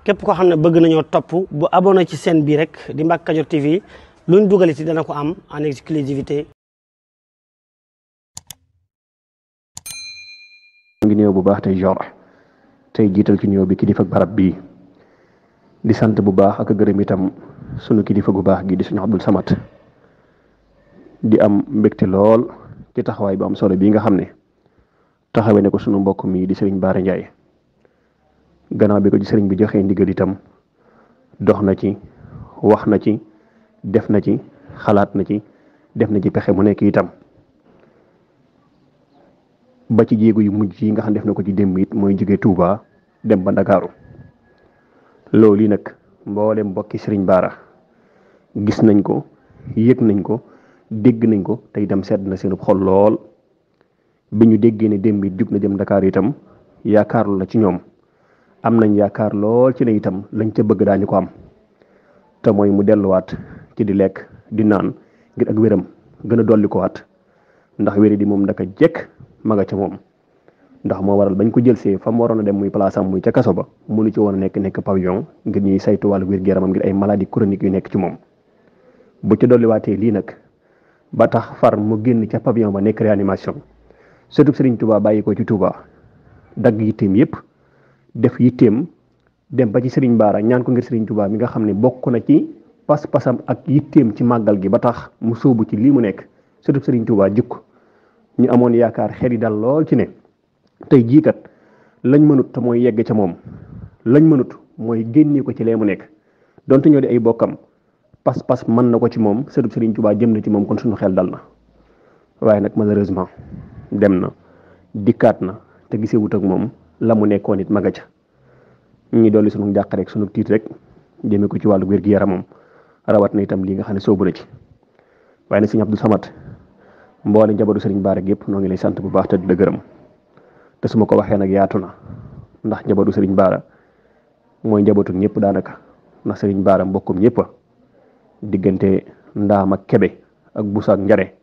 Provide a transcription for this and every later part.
képp koo xam ne bëgg nañoo topp bu abonné ci chaîne bii rek di Mbacke Kadior TV luñ dugal ci dana ko am en exclusivité. ngi ñëw bu baax tey jiital ci ñëw bi kilifa barab bii di sant bu baax ak gërëm itam sunu kilifa gu baax gi di suñu Abdul Samad di am mbégte lool ci taxawaay bu am solo bii nga xam ne taxawee ne ko sunu mbokk mi di Serigne Bara Ndiaye gannaaw bi ko ci sëriñ bi joxee ndigal itam dox na ci wax na ci def na ci xalaat na ci def na ci pexe mu nekk itam ba ci jéego yu mujj yi nga xam def na ko ci démb it mooy jóge Touba dem ba Ndakaaru loolu yi nag mboolem mbokki Serigne Bara gis nañ ko yëg nañ ko dégg nañ ko te itam sedd na seen xol lool bi ñu déggee ne démb it jug na dem Ndakaaru itam yaakaarlu la ci ñoom am nañ yaakaar lool ci ne itam lañ ca bëgg daañu ko am te mooy mu delluwaat ci di lekk di naan ngir ak wéram gën a dolli ko waat ndax wéri di moom ndaka jekk maga ca moom ndax moo waral bañ ko jëlsee fa mu waroon a dem muy place am muy ca kaso ba mënu ci woon a nekk pavillon ngir ñuy saytu wàllu wér-gu-yaramam ngir ay maladie chronique yu nekk ci moom bu ci dolliwaatee lii nag ba tax far mu génn ca pavillon ba nekk réanimation surtout Serigne Touba bàyyi ko ci Touba dagg yitteem yépp def yitteem dem ba ci Serigne Bara ñaan ko ngir Serigne Touba mi nga xam ne bokk na ci pas-pasam ak yitteem ci màggal gi ba tax mu sóobu ci lii mu nekk surtout Serigne Touba jukk ñu amoon yaakaar xel yi dal lool ci ne tey jii kat lañ mënut te mooy yegg ca moom lañ mënut mooy génnee ko ci lee mu nekk donte ñoo di ay bokkam pas-pas mën na ko ci moom surtout Serigne Touba jëm na ci moom kon suñu xel dal na waaye nag malheureusement dem na dikkaat na te gisee wut ak moom la mu nekkoon it maga ca ñi dolli sunu njàq rek sunu tiit rek jëmee ko ci wàllu wér-gi-yaramam rawat na itam lii nga xam ne soobu na ci waaye nag Serigne Abdou Samad mboole njabootu Serigne Bara gépp noo ngi lay sant bu baax te di la gërëm te su ma ko waxee nag yaatu na ndax njabootu Serigne Bara mooy njabootu ñëpp daanaka ndax Serigne Bara mbokkum ñëpp diggante ndaam ak kebe ak busa ak njare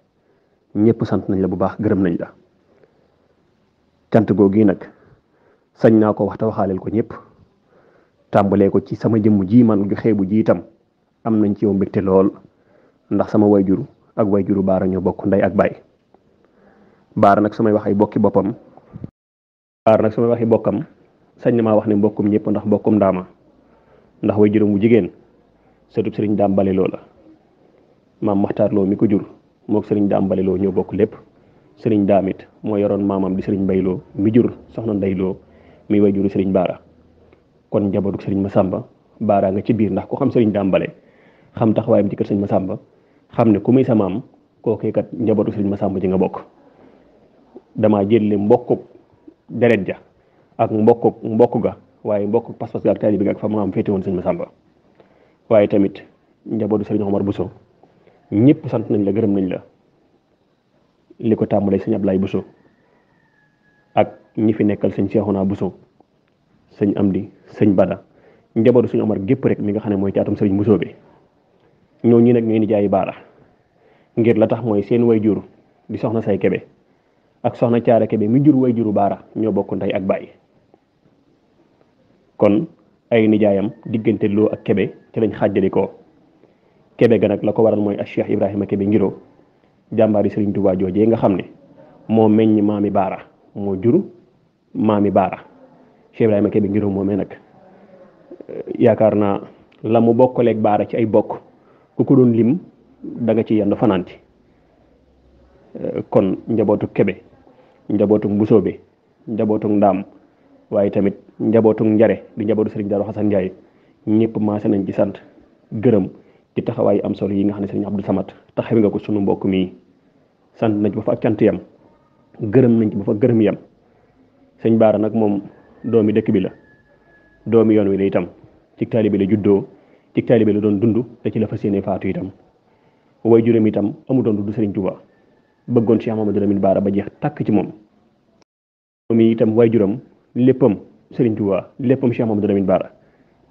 ñëpp sant nañ la bu baax gërëm nañ la cant googu nag sañ naa ko waxta waxaaleel ko ñëpp tàmbalee ko ci sama jëmm ji man gi xeebu ji itam am nañ ci yow mbégte lool ndax sama wayjuru ak wayjuru Bara ñoo bokk ndey ak baay Bara nag samay wax ay bokki boppam Bara nag samay waxi bokkam sañ na maa wax ne mbokkum ñëpp ndax mbokkum ndaama ndax wayjuram bu jigéen sëtub sëriñ daam bale loo la maam maxtaar loo mi ko jur mook sëriñ daam bale loo ñoo bokk lépp sëriñ daamit moo yoroon maamam di sëriñ bayloo mi jur soxna ndayloo mi wayjuru sëriñ Bara kon njabootu sëriñ Masamba Bara nga ci biir ndax ko xam sëriñ daam bale xam taxawaayam ci kër sëriñ Masamba xam ne ku muy sa maam kookee kat njabootu sëriñ Masamba ji nga bokk damaa jëlle mbokkuk deret ja ak mbokk ga waaye mbokk pas-pas ga ak taalibe ga ak fa maam féete woon sëriñ Masamba waaye tamit njabootu sëriñ Omar Bousso ñëpp sant nañ la gërëm nañ la li ko tàmbalee sëñ Ablaye Bousso ak ñi fi nekkal sëñ Cheikhouna Bousso sëñ Amdi sëñ Bada njabootu sëñ Omar gépp rek mi nga xam ne mooy caatum sëriñ Bousso bi ñoo ñi nag ñooy ni jaayi Bara ngir la tax mooy seen way jur di soxna say kebe ak soxna caara kebe mi jur way juru Bara ñoo bokk ndey ak baay kon ay nijaayam diggante loo ak kebe ci lañ xàjjali ko kebe ga nag la ko waral mooy ak Cheikh Ibrahima Kebe ngiro jàmbaari Serigne Touba joojee nga xam ne moo meññ maami Bara moo jur maami Bara Cheikh Ibrahima Kebe ngiro moomee nag yaakaar naa la mu bokkaleeg Bara ci ay bokk ku ko doon lim da nga ci yendu fanaan ci kon njabootu kebe njabootu mbusoobe njabootu ndaam waaye tamit njabootu njare di njabootu Serigne Darou Xasan Ndiaye ñëpp maase nañ ci sant gërëm ci taxawaay am solo yi nga xam ne Serigne Abdou Samad taxawi nga ko sunu mbokk mi sant nañ ba fa ak cant yam gërëm nañ ci ba fa gërëm yam sëñ Bara nag moom doomi dëkk bi la doomi yoon wi la itam ci taalibe la juddoo ci taalibe la doon dund te ci la fas yéene faatu itam way juróom itam amutoon du Serigne Touba bëggoon Cheikh Mamadou Lamine Bara ba jeex tàkk ci moom mi itam way juróom léppam Serigne Touba léppam Cheikh Mamadou Lamine Bara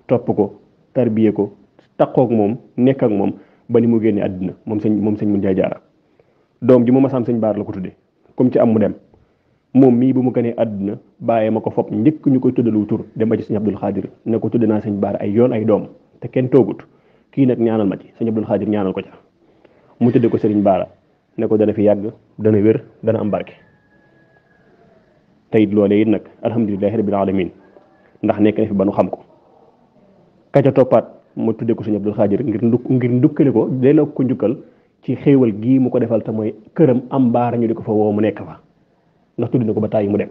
topp ko tarbiye ko taqoog moom nekk ak moom ba ni mu génne àddina moom sëñ mun jaay jaara doom ji mu masaam sëñ Bara la ko tudde comme ci am mu dem moom mii bu mu gënee àdduna bàyyee ma ko fopp njëkk ñu koy tuddalu tur dem ba ci sëñ Abdul Xaadir ne ko tudde naa sëñ Baara ay yoon ay doom te kenn toogut kii nag ñaanal ma ci sëñ Abdul Xaadir ñaanal ko ca mu tudde ko sëriñ Baara ne ko dana fi yàgg dana wér dana am barke te it loolee it nag alhamdulilahi rabbil alamin ndax nekk na fi ba nu xam ko ka ca toppaat mu tudde ko sëñ Abdul Xaadir ngir ndukkale ko delloo ko njukkal ci xéewal gii mu ko defal te mooy këram am baara ñu di ko fa woo mu nekk fa ndax tudd na ko ba tàyyi mu dem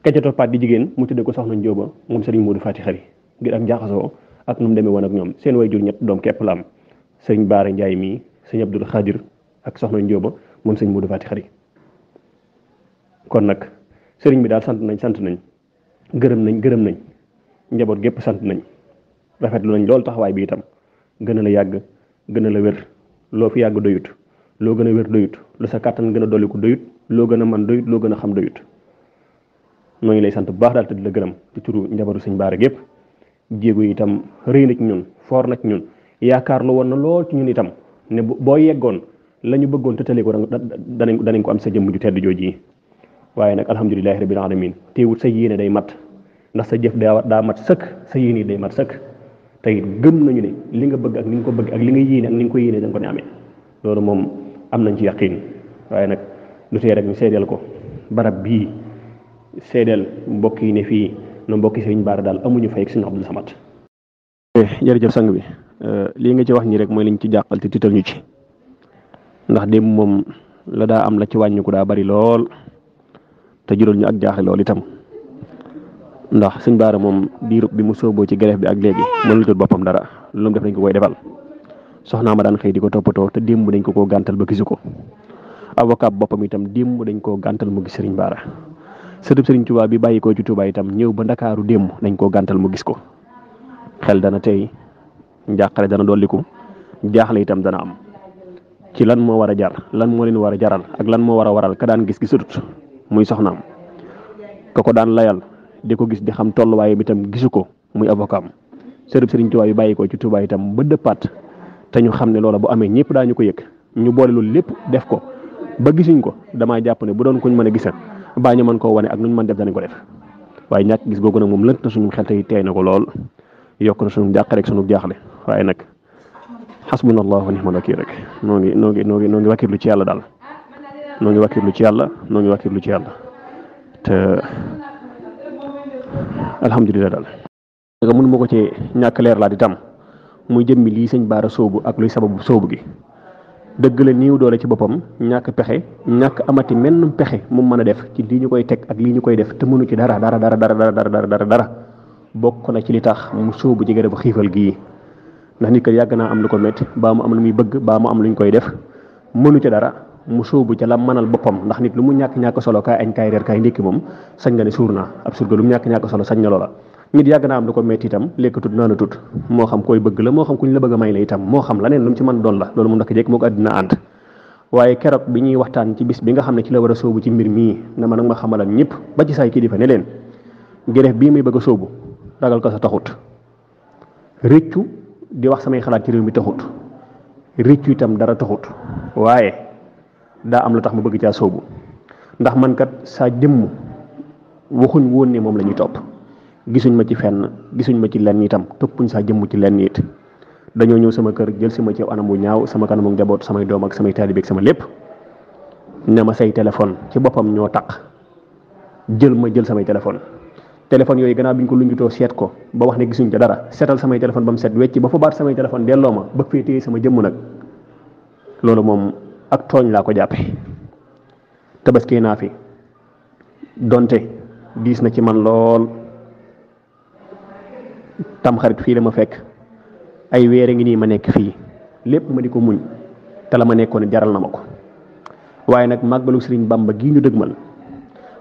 ka ca toppaat di jigéen mu tudde ko soxna Njóoba moom sëriñ Moodu Faati Xari ngir ak njaaxasoo ak nu mu demee woon ak ñoom seen way jur ñett doom képp la am sëriñ Baara Njaay mii sëñ Abdul Xaadir ak soxna Njóoba moom sëñ Moodu Faati Xari kon nag sëriñ bi daal sant nañ gërëm nañ njaboot gépp sant nañ rafetlu nañ loolu taxawaay bi itam gën a la yàgg gën a la wér loo fi yàgg doyut loo gën a wér doyut lu sa kàttan gën a dolliku doyut loo gën a man doyut loo gën a xam doyut noo ngi lay sant bu baax daal te di la gërëm ci turu njabootu sëñ Baara gépp jéego yi itam rëy na ci ñun foor na ci ñun yaakaar lu woon na lool ci ñun itam ne boo yeggoon la ñu bëggoon te tëlee ko danañ ko am sa jëmm ju tedd jooji yi waaye nag alhamdulilahi rabbil alamin teewut sa yéene day mat ndax sa jëf daa mat sëkk sa yéene day mat sëkk te it gëm nañu ne li nga bëgg ak ni nga ko bëgg ak li nga yéene ak ni nga ko yéene da nga ko ne amee loolu moom am nañ ci yaqin waaye nag lu tee rek ñu seedeel ko barab bii seedeel mbokk yi ne fii na mbokki sëriñ Baara daal amuñu fay ak sëriñ Abdul Samad. jërëjëf sang bi lii nga ci wax ñi rek mooy liñ ci jàqal te tiital ñu ci ndax démb moom la daa am la ci wàññiku daa bari lool te jural ñu ak jaaxle lool itam ndax sëñ Baara moom diirub bi mu sooboo ci grève bi ak léegi mënul jot boppam dara lu mu def dañ ko koy defal soxnaa ma daan xëy di ko toppatoo te démb dañ ko gàntal ba gisu ko avocat boppam itam démb dañ koo gàntal mu gis sëriñ Baara sëtub sëriñ Tuubaa bi bàyyi ko ci Tuubaa itam ñëw ba Ndakaaru démb dañ koo gàntal mu gis ko xel dana tey njàqare dana dolliku jaaxle itam dana am ci lan moo war a jar lan moo leen war a jaral ak lan moo war a waral ka daan gis gisutut muy soxnaam ka ko daan layal di ko gis di xam tolluwaay bi itam gisu ko muy avocat am sëtub sëriñ Tuubaa bi bàyyi ko ci Tuubaa itam ba dëppaat te ñu xam ne loola bu amee ñëpp daañu ko yëg ñu boole loolu lépp def ko ba gisuñ ko damaa jàpp ne bu doon kuñ mën a gisal baa ñu mën koo wane ak nuñ mën def danañ ko def waaye ñàkk gis googu nag moom lënt na suñu xel tey teey na ko lool yokk na suñu jàq rek suñu jaaxle waaye nag xasbunallahu wa ni'mal wakiil rek noo ngi wakkirlu ci yàlla daal noo ngi wakkirlu ci yàlla te alhamdulilah daal nga mënu ma ko ci ñàkk leer laa di tam muy jëmmi lii sëñ Baara soobu ak luy sababu soobu gi dëgg la niiw doole ci boppam ñàkk pexe ñàkk amati mennum pexe mu mën a def ci lii ñu koy teg ak lii ñu koy def te mënu ci dara bokk na ci li tax mu soobu ci gërëm xiifal gii ndax nit ko yàgg naa am lu ko métti baa mu am lu muy bëgg baa mu am lu ñu koy def mënu ci dara mu soobu ca la mënal boppam ndax nit lu mu ñàkk solo kaay añ kaay reer kaay ndékki moom sañ nga ne suur naa ab surga lu mu ñàkk solo sañ na loola nit yàgg naa am lu ko métti itam lekkatut naanatut moo xam koy bëgg la moo xam kuñ la bëgg a may la itam moo xam la neen lu mu ci mën doon la loolu mu ndakk jekk moo ko àddina ànd waaye keroog bi ñuy waxtaan ci bis bi nga xam ne ci la war a sóobu ci mbir mii na ma nag ma xamalan ñëpp ba ci saay kilifa ne leen grève bii may bëgg a sóobu ragal ko sa taxut rëccu di wax samay xalaat ci réew mi taxut rëccu itam dara taxut waaye daa am lu tax ma bëgg caa sóobu ndax man kat saa jëmm waxuñ woon ne moom la ñuy topp gisuñ ma ci fenn gisuñ ma ci lenn itam toppuñ saa jëmm ci lenn it dañoo ñëw sama kër jël sama ci anam bu ñaaw sama kanamu njaboot samay doom ak samay taalibe ak sama lépp ne ma say téléphone ci boppam ñoo taq jël samay téléphone yooyu gannaaw bi ñu ko lunjutoo seet ko ba wax ne gisuñ ca dara seetal samay téléphone ba mu set wecc ba fa baat samay téléphone delloo ma bëgg fee téye sama jëmm nag loolu moom ak tooñ laa ko jàppe tabaski naa fi donte diis na ci man lool tamxarit fii la ma fekk ay weer ngi nii ma nekk fii lépp ma di ko muñ te la ma nekkoon jaral na ma ko waaye nag màggalu Sëriñ Bamba gii ñu dëgmal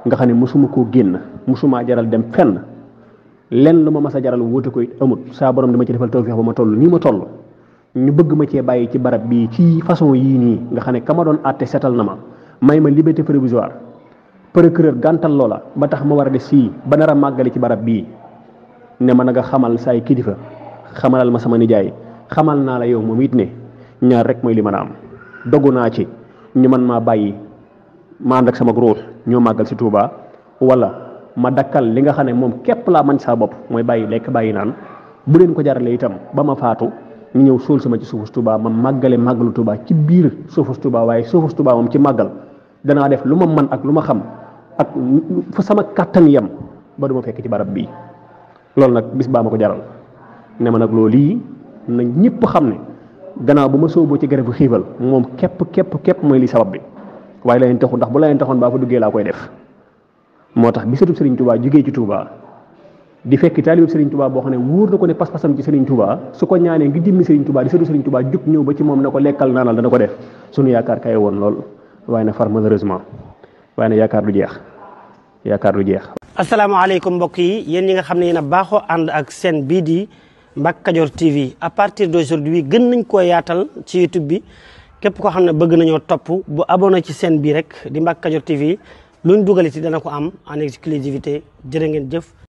nga xam ne mosuma koo génn mosumaa jaral dem fenn lenn lu ma mas a jaral wóote koy amut saa borom dama ci defal tawfeex ba ma toll nii ma toll ñu bëgg ma cee bàyyi ci barab bii ci façon yii nii nga xam ne ka ma doon àtte setal na ma may ma liberté provisoire procureur gàntal loola ba tax ma war a des fii ba nar a màggale ci barab bii ne ma nga xamal saay kilifa xamalal ma sama nijaay xamal naa la yow moom it ne ñaar rek mooy li mën a am dogu naa ci ñu mën maa bàyyi ma ànd ak sama ruux ñoo màggal si Touba wala ma dakkal li nga xam ne moom képp laa man saa bopp mooy bàyyi lekk bàyyi naan bu leen ko jarale itam ba ma faatu ñu ñëw suul sama ci suufus Touba ma màggale màggalu Touba ci biir suufus Touba waaye suufus Touba moom ci màggal danaa def lu ma man ak lu ma xam ak fa sama kàttan yem ba du ma fekk ci barab bii loolu nag bis baa ma ko jaral ne ma nag loolu yi na ñëpp xam ne gannaaw bu ma sóoboo ci garabu xiibal moom képp mooy li sabab bi waaye la leen taxu ndax bu la leen taxoon baa fa duggee laa koy def moo tax bi sëtub Serigne Touba jugee ci Touba di fekk taalibub Serigne Touba boo xam ne wóor na ko ne pas-pasam ci Serigne Touba su ko ñaanee ngi jëmmi Serigne Touba di sëtu Serigne Touba jug ñëw ba ci moom ne ko lekkal naanal dana ko def sunu yaakaar kaye woon lool waaye na far malheureusement waaye na yaakaar du jeex. asalaamaaleykum mbokk yi yéen ñi nga xam ne yéen a baaxoo ànd ak seen bii di Mbacke Kadior TV à partir d'aujourd'hui gën nañ koo yaatal ci YouTube bi képp koo xam ne bëgg nañoo topp bu abonné ci seen bii rek di Mbacke Kadior TV luñ dugaliti dana ko am en exclusivité jërë ngeen jëf